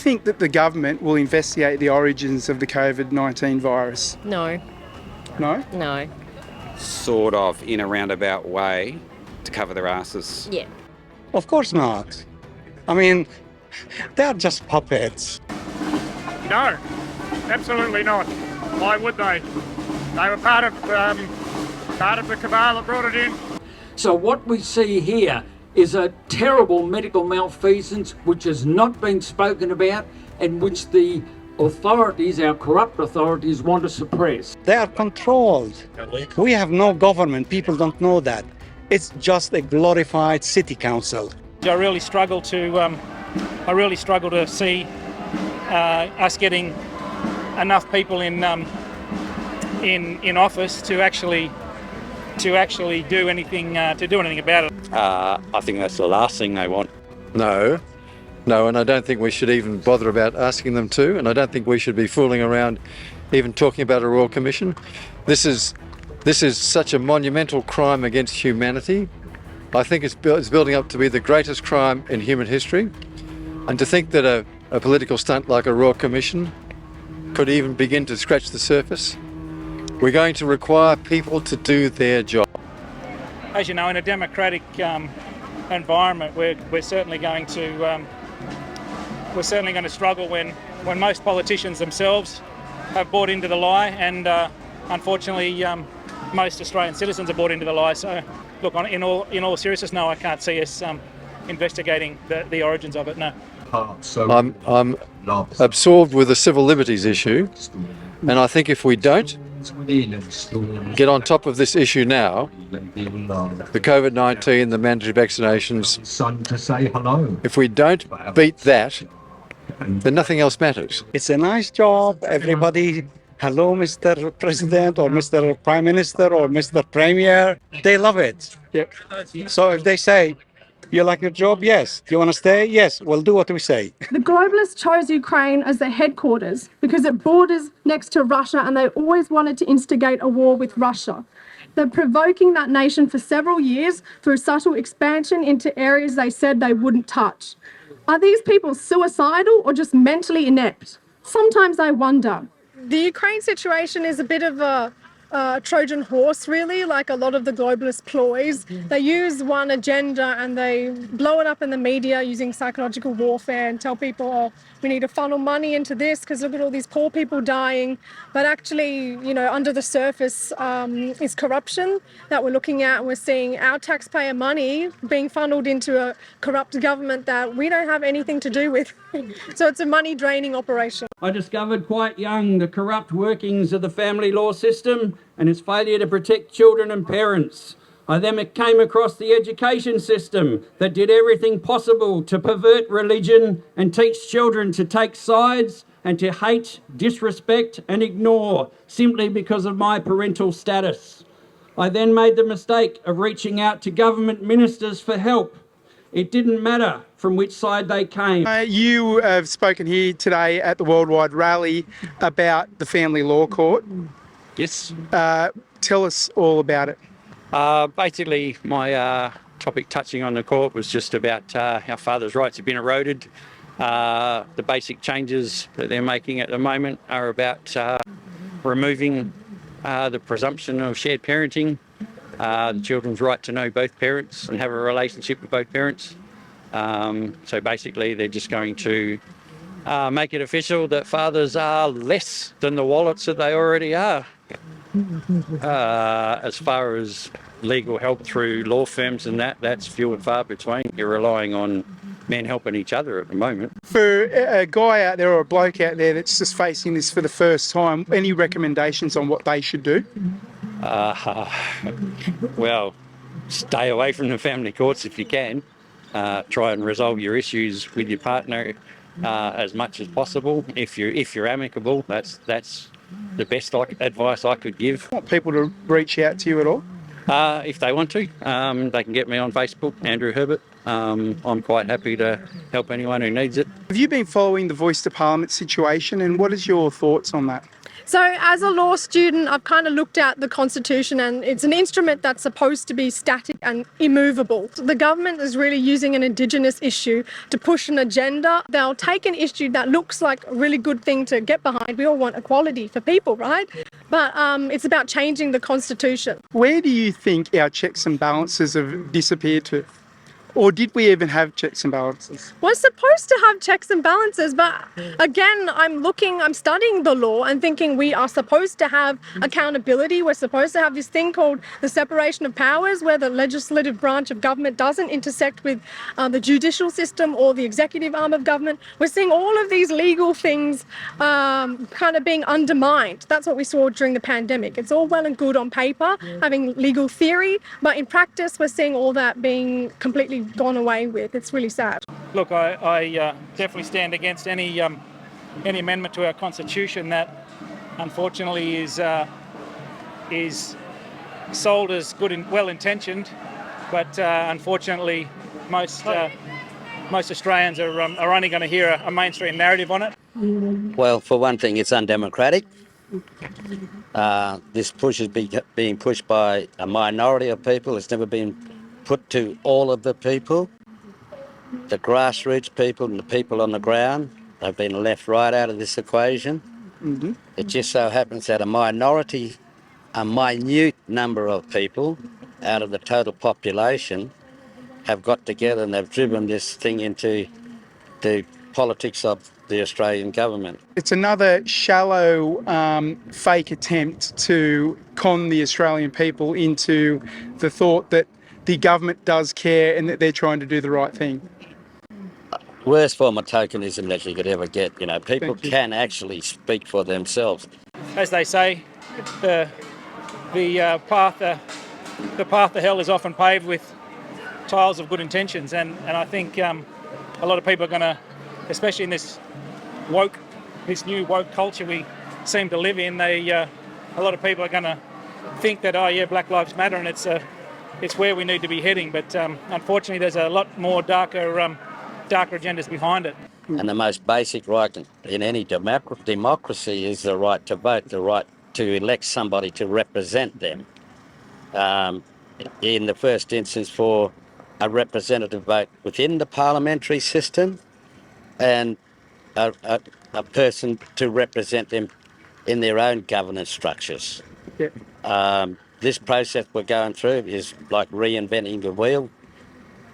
think that the government will investigate the origins of the COVID-19 virus? No. No? No. Sort of in a roundabout way to cover their asses. Yeah. Of course not. I mean, they're just puppets. No, absolutely not. Why would they? They were part of the cabal that brought it in. So what we see here is a terrible medical malfeasance which has not been spoken about and which the authorities, our corrupt authorities, want to suppress. They are controlled. We have no government. People don't know that. It's just a glorified city council. I really struggle to see us getting enough people in office to actually do anything about it. I think that's the last thing they want. No, and I don't think we should even bother about asking them to, and I don't think we should be fooling around even talking about a Royal Commission. This is such a monumental crime against humanity. I think it's building up to be the greatest crime in human history, and to think that a political stunt like a Royal Commission could even begin to scratch the surface. We're going to require people to do their job. As you know, in a democratic environment, we're certainly going to struggle when most politicians themselves have bought into the lie, and unfortunately, most Australian citizens have bought into the lie. So, look, in all seriousness, no, I can't see us investigating the origins of it. No. I'm absorbed with the civil liberties issue, and I think if we don't get on top of this issue now, the COVID-19, the mandatory vaccinations, if we don't beat that, then nothing else matters. It's a nice job. Everybody, hello, Mr. President or Mr. Prime Minister or Mr. Premier. They love it. Yep. So if they say, you like your job? Yes. Do you want to stay? Yes. We'll do what we say. The globalists chose Ukraine as their headquarters because it borders next to Russia and they always wanted to instigate a war with Russia. They're provoking that nation for several years through subtle expansion into areas they said they wouldn't touch. Are these people suicidal or just mentally inept? Sometimes I wonder. The Ukraine situation is a bit of a Trojan horse, really, like a lot of the globalist ploys. They use one agenda and they blow it up in the media using psychological warfare and tell people, oh, we need to funnel money into this because look at all these poor people dying. But actually, you know, under the surface is corruption that we're looking at. We're seeing our taxpayer money being funneled into a corrupt government that we don't have anything to do with. So it's a money draining operation. I discovered quite young the corrupt workings of the family law system and its failure to protect children and parents. I then came across the education system that did everything possible to pervert religion and teach children to take sides and to hate, disrespect and ignore simply because of my parental status. I then made the mistake of reaching out to government ministers for help. It didn't matter from which side they came. You have spoken here today at the Worldwide Rally about the Family Law Court. Yes. Tell us all about it. Basically, my topic touching on the court was just about how fathers' rights have been eroded. The basic changes that they're making at the moment are about removing the presumption of shared parenting, the children's right to know both parents and have a relationship with both parents. So basically, they're just going to make it official that fathers are less than the wallets that they already are. As far as legal help through law firms and that's few and far between. You're relying on men helping each other at the moment. For a guy out there or a bloke out there that's just facing this for the first time, any recommendations on what they should do? Well, stay away from the family courts if you can. Try and resolve your issues with your partner as much as possible. If you're amicable, that's the best advice I could give. Want people to reach out to you at all? If they want to, they can get me on Facebook, Andrew Herbert. I'm quite happy to help anyone who needs it. Have you been following the Voice to Parliament situation and what is your thoughts on that? So as a law student, I've kind of looked at the Constitution, and it's an instrument that's supposed to be static and immovable. The government is really using an Indigenous issue to push an agenda. They'll take an issue that looks like a really good thing to get behind. We all want equality for people, right? But it's about changing the Constitution. Where do you think our checks and balances have disappeared to? Or did we even have checks and balances? We're supposed to have checks and balances, but again, I'm studying the law and thinking we are supposed to have accountability. We're supposed to have this thing called the separation of powers, where the legislative branch of government doesn't intersect with the judicial system or the executive arm of government. We're seeing all of these legal things kind of being undermined. That's what we saw during the pandemic. It's all well and good on paper, having legal theory, but in practice, we're seeing all that being completely gone away with. It's really sad. Look, I definitely stand against any amendment to our constitution that unfortunately is sold as good and well-intentioned, but unfortunately most Australians are only going to hear a mainstream narrative on it. Well, for one thing, it's undemocratic. This push is being pushed by a minority of people. It's never been put to all of the people. The grassroots people and the people on the ground have been left right out of this equation. Mm-hmm. It just so happens that a minute number of people out of the total population have got together and they've driven this thing into the politics of the Australian government. It's another shallow, fake attempt to con the Australian people into the thought that the government does care and that they're trying to do the right thing. Worst form of tokenism that you could ever get. You know, people can actually speak for themselves. As they say, the path to hell is often paved with tiles of good intentions, and I think a lot of people are going to, especially in this new woke culture we seem to live in, a lot of people are going to think that, oh yeah, Black Lives Matter, and it's where we need to be heading. But unfortunately, there's a lot more darker agendas behind it. And the most basic right in any democracy is the right to vote, the right to elect somebody to represent them. In the first instance, for a representative vote within the parliamentary system, and a person to represent them in their own governance structures. Yeah. This process we're going through is like reinventing the wheel.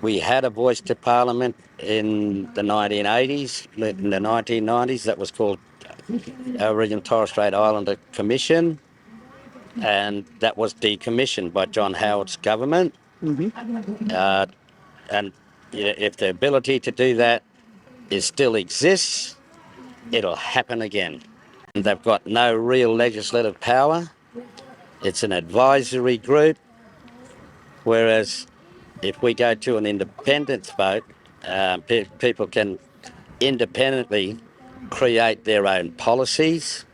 We had a voice to Parliament in the 1980s, in the 1990s. That was called Aboriginal and Torres Strait Islander Commission, and that was decommissioned by John Howard's government. Mm-hmm. And if the ability to do that still exists, it'll happen again. They've got no real legislative power. It's an advisory group, whereas if we go to an independence vote, people can independently create their own policies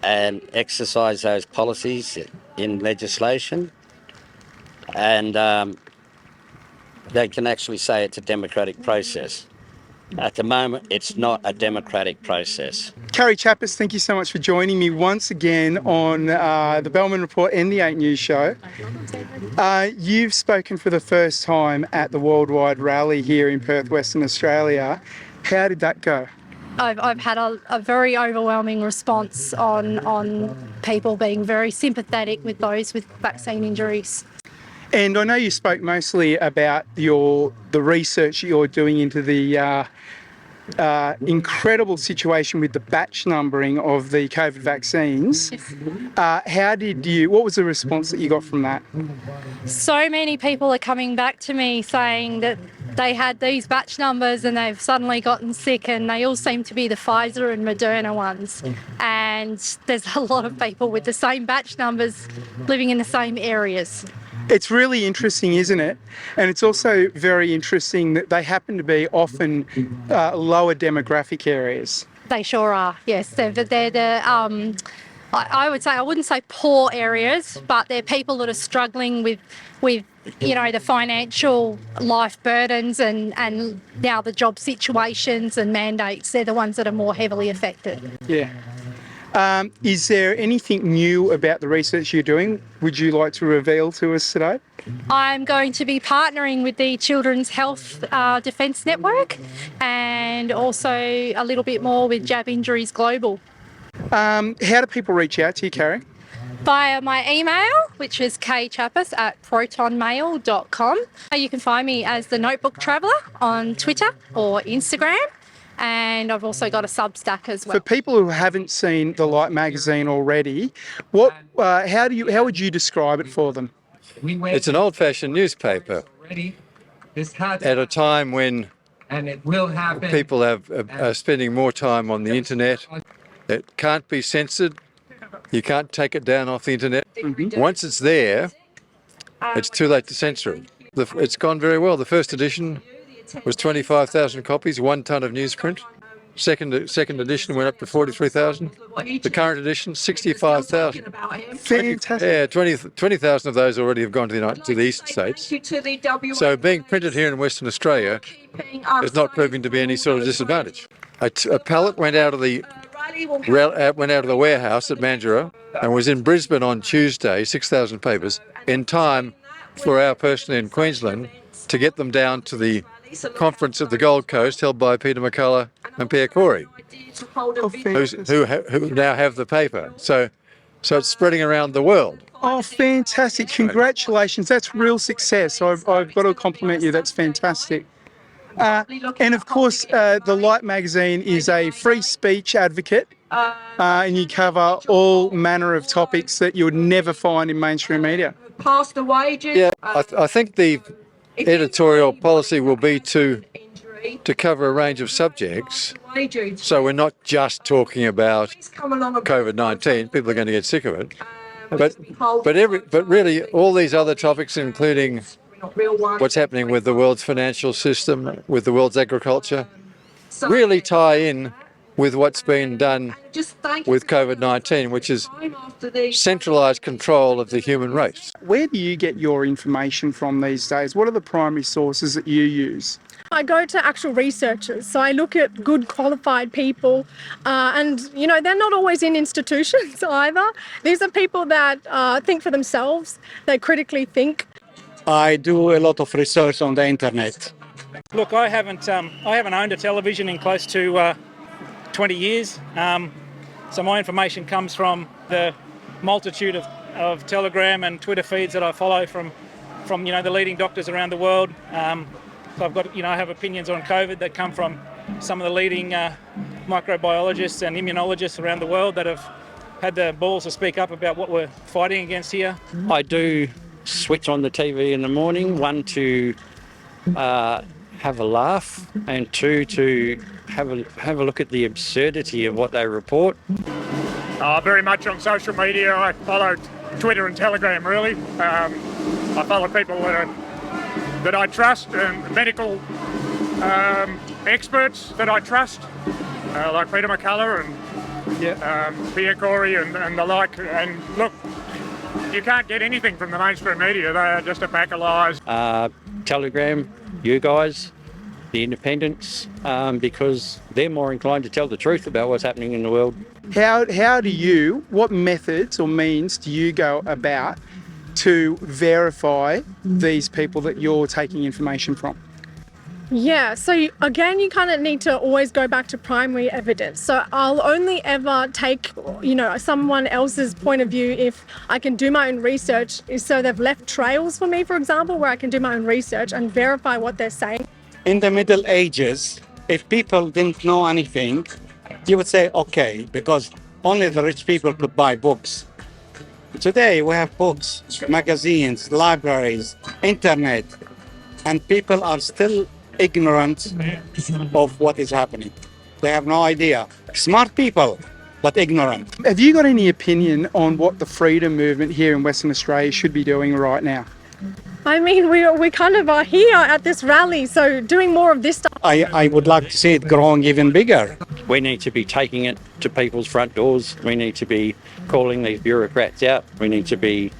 and exercise those policies in legislation, and they can actually say it's a democratic process. At the moment, it's not a democratic process. Carrie Chappis, thank you so much for joining me once again on the Bellman Report and the 8 News Show. You've spoken for the first time at the Worldwide Rally here in Perth, Western Australia. How did that go? I've had a very overwhelming response on people being very sympathetic with those with vaccine injuries. And I know you spoke mostly about the research you're doing into the incredible situation with the batch numbering of the COVID vaccines. What was the response that you got from that? So many people are coming back to me saying that they had these batch numbers and they've suddenly gotten sick, and they all seem to be the Pfizer and Moderna ones. And there's a lot of people with the same batch numbers living in the same areas. It's really interesting, isn't it? And it's also very interesting that they happen to be often lower demographic areas. They sure are, yes. They're the, I would say, I wouldn't say poor areas, but they're people that are struggling with the financial life burdens and now the job situations and mandates. They're the ones that are more heavily affected. Yeah. Is there anything new about the research you're doing? Would you like to reveal to us today? I'm going to be partnering with the Children's Health Defence Network and also a little bit more with Jab Injuries Global. How do people reach out to you, Carrie? Via my email, which is kchappis@protonmail.com. You can find me as the Notebook Traveller on Twitter or Instagram, and I've also got a Substack as well. For people who haven't seen the Light magazine already, how would you describe it for them? It's an old-fashioned newspaper at a time when people are spending more time on the internet. It can't be censored. You can't take it down off the internet. Once it's there, it's too late to censor it. It's gone very well. The first edition was 25,000 copies, 1 tonne of newsprint. Second edition went up to 43,000. The current edition, 65,000. Fantastic. Yeah, 20,000 of those already have gone to the eastern states. So being printed here in Western Australia is not proving to be any sort of disadvantage. A pallet went out of the warehouse at Mandurah and was in Brisbane on Tuesday, 6,000 papers, in time for our person in Queensland to get them down to the conference at the Gold Coast held by Peter McCullough and Pierre Corey, who now have the paper. So it's spreading around the world. Oh, fantastic. Congratulations. That's real success. I've got to compliment you. That's fantastic. And of course, the Light magazine is a free speech advocate, and you cover all manner of topics that you would never find in mainstream media. Yeah, I think the editorial policy will be to cover a range of subjects, so we're not just talking about COVID-19. People are going to get sick of it, but really all these other topics, including what's happening with the world's financial system, with the world's agriculture, really tie in with what's been done with COVID-19, which is centralised control of the human race. Where do you get your information from these days? What are the primary sources that you use? I go to actual researchers, so I look at good qualified people, and they're not always in institutions either. These are people that think for themselves, they critically think. I do a lot of research on the internet. Look, I haven't owned a television in close to 20 years, so my information comes from the multitude of Telegram and Twitter feeds that I follow from the leading doctors around the world. So I've got I have opinions on COVID that come from some of the leading microbiologists and immunologists around the world that have had the balls to speak up about what we're fighting against here. I do switch on the TV in the morning, 1 to have a laugh, and 2 to have a look at the absurdity of what they report. Very much on social media. I follow Twitter and Telegram, really. I follow people that I trust, and medical experts that I trust, like Peter McCullough and Pierre Corey and the like. And look, you can't get anything from the mainstream media. They are just a pack of lies. Telegram, you guys, the independents, because they're more inclined to tell the truth about what's happening in the world. What methods or means do you go about to verify these people that you're taking information from? Yeah, so again, you kind of need to always go back to primary evidence. So I'll only ever take, someone else's point of view if I can do my own research. So they've left trails for me, for example, where I can do my own research and verify what they're saying. In the Middle Ages, if people didn't know anything, you would say, okay, because only the rich people could buy books. Today, we have books, magazines, libraries, internet, and people are still ignorant of what is happening. They have no idea. Smart people, but ignorant. Have you got any opinion on what the freedom movement here in Western Australia should be doing right now? I mean, we kind of are here at this rally, so doing more of this stuff. I would like to see it growing even bigger. We need to be taking it to people's front doors. We need to be calling these bureaucrats out. We need to be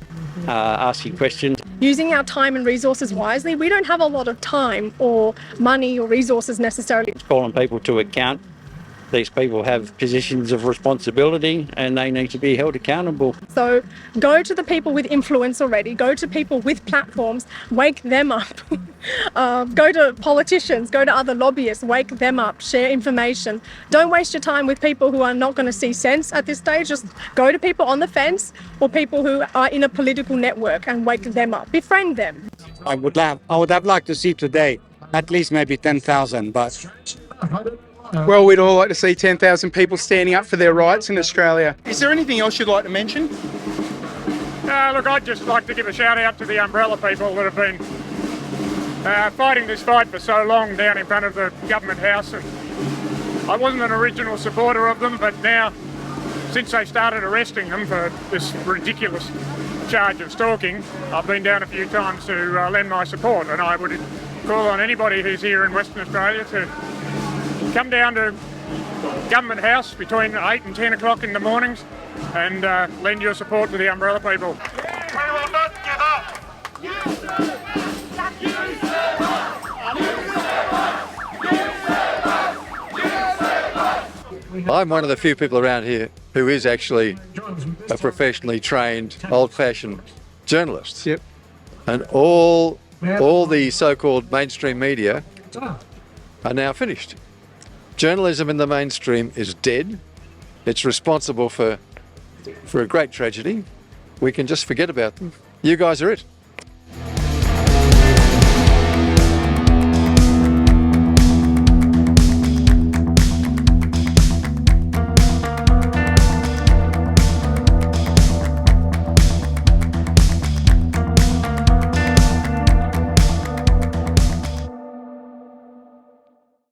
asking questions. Using our time and resources wisely. We don't have a lot of time or money or resources necessarily. Calling people to account these people have positions of responsibility and they need to be held accountable. So go to the people with influence already, go to people with platforms, wake them up. Go to politicians, go to other lobbyists, wake them up, share information. Don't waste your time with people who are not going to see sense at this stage. Just go to people on the fence or people who are in a political network and wake them up, befriend them. I would have liked to see today at least maybe 10,000, but Well, we'd all like to see 10,000 people standing up for their rights in Australia. Is there anything else you'd like to mention? Look, I'd just like to give a shout out to the umbrella people that have been fighting this fight for so long down in front of the government house. I wasn't an original supporter of them, but now, since they started arresting them for this ridiculous charge of stalking, I've been down a few times to lend my support, and I would call on anybody who's here in Western Australia to come down to Government House between 8 and 10 o'clock in the mornings and lend your support to the umbrella people. We will not give up. I'm one of the few people around here who is actually a professionally trained, old-fashioned journalist. Yep. And all the so-called mainstream media are now finished. Journalism in the mainstream is dead. It's responsible for a great tragedy. We can just forget about them. You guys are it.